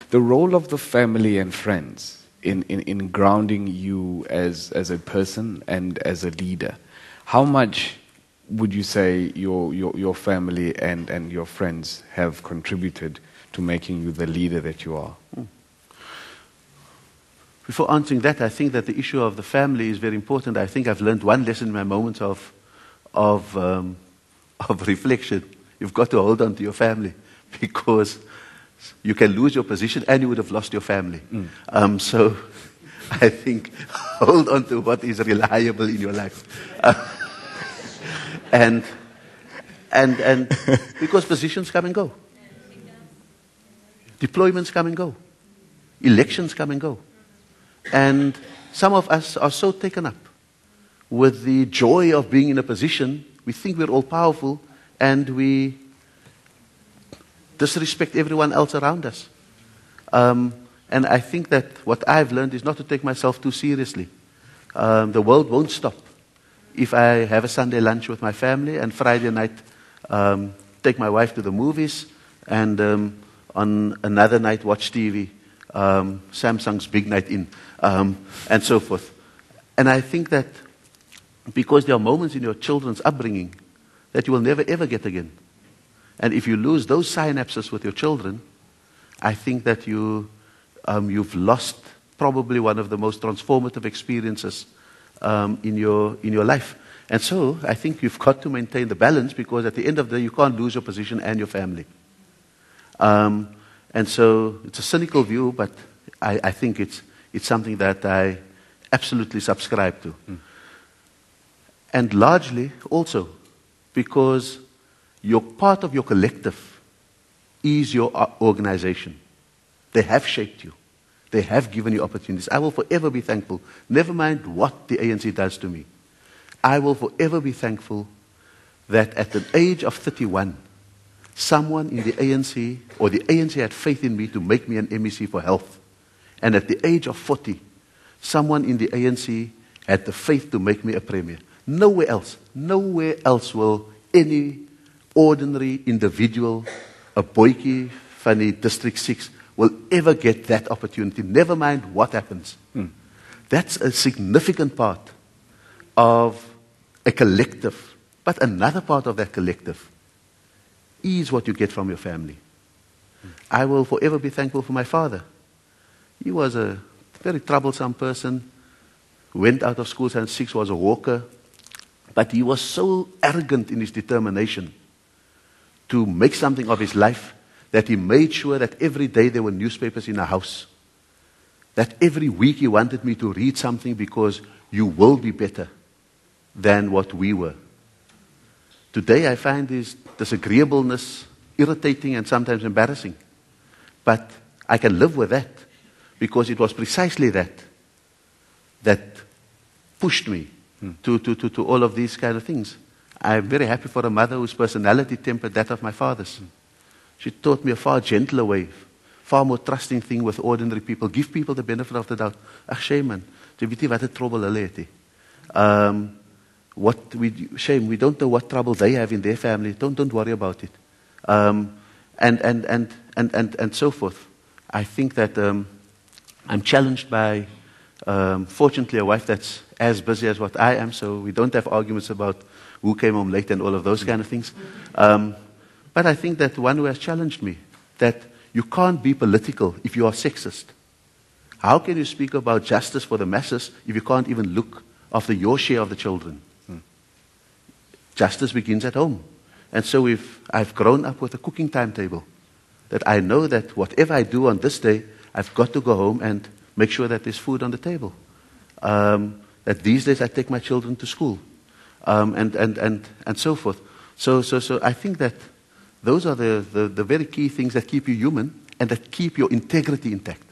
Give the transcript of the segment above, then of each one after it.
The role of the family and friends in grounding you as a person and as a leader. How much would you say your family and your friends have contributed to making you the leader that you are? Before answering that, I think that the issue of the family is very important. I think I've learned one lesson in my moments of reflection. You've got to hold on to your family, because you can lose your position and you would have lost your family. So I think hold on to what is reliable in your life. And because positions come and go. Deployments come and go. Elections come and go. And some of us are so taken up with the joy of being in a position, we think we're all powerful, and we disrespect everyone else around us. And I think that what I've learned is not to take myself too seriously. The world won't stop if I have a Sunday lunch with my family and Friday night take my wife to the movies, and on another night watch TV, Samsung's Big Night In, and so forth. And I think that because there are moments in your children's upbringing that you will never ever get again. And if you lose those synapses with your children, I think that you've lost probably one of the most transformative experiences in your life. And so I think you've got to maintain the balance, because at the end of the day you can't lose your position and your family. And so it's a cynical view, but I think it's something that I absolutely subscribe to. And largely also because part of your collective is your organization. They have shaped you. They have given you opportunities. I will forever be thankful. Never mind what the ANC does to me. I will forever be thankful that at the age of 31, someone in the ANC, or the ANC had faith in me to make me an MEC for health. And at the age of 40, someone in the ANC had the faith to make me a premier. Nowhere else will any ordinary individual, a boykie van die District 6, will ever get that opportunity, never mind what happens. That's a significant part of a collective. But another part of that collective is what you get from your family. I will forever be thankful for my father. He was a very troublesome person, went out of school at 6, was a walker, but he was so arrogant in his determination to make something of his life that he made sure that every day there were newspapers in our house. That every week he wanted me to read something, because you will be better than what we were. Today I find this disagreeableness irritating and sometimes embarrassing. But I can live with that, because it was precisely that pushed me to all of these kind of things. I'm very happy for a mother whose personality tempered that of my father's. She taught me a far gentler way, far more trusting thing with ordinary people. Give people the benefit of the doubt. Ach, shame man, jy weet nie wat 'n trouble hulle het nie. Shame, we don't know what trouble they have in their family. Don't worry about it. And so forth. I think that I'm challenged by, fortunately, a wife that's as busy as what I am, so we don't have arguments about who came home late and all of those kind of things. But I think that one who has challenged me, that you can't be political if you are sexist. How can you speak about justice for the masses if you can't even look after your share of the children? Justice begins at home. And so I've grown up with a cooking timetable, that I know that whatever I do on this day, I've got to go home and make sure that there's food on the table. That these days I take my children to school, and so forth. So I think that those are the very key things that keep you human and that keep your integrity intact.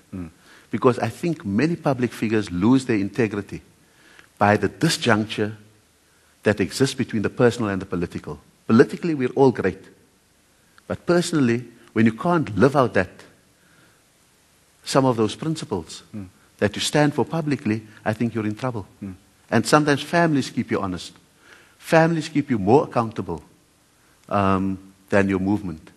Because I think many public figures lose their integrity by the disjuncture that exists between the personal and the political. Politically, we're all great. But personally, when you can't live out some of those principles that you stand for publicly, I think you're in trouble. And sometimes families keep you honest. Families keep you more accountable than your movement.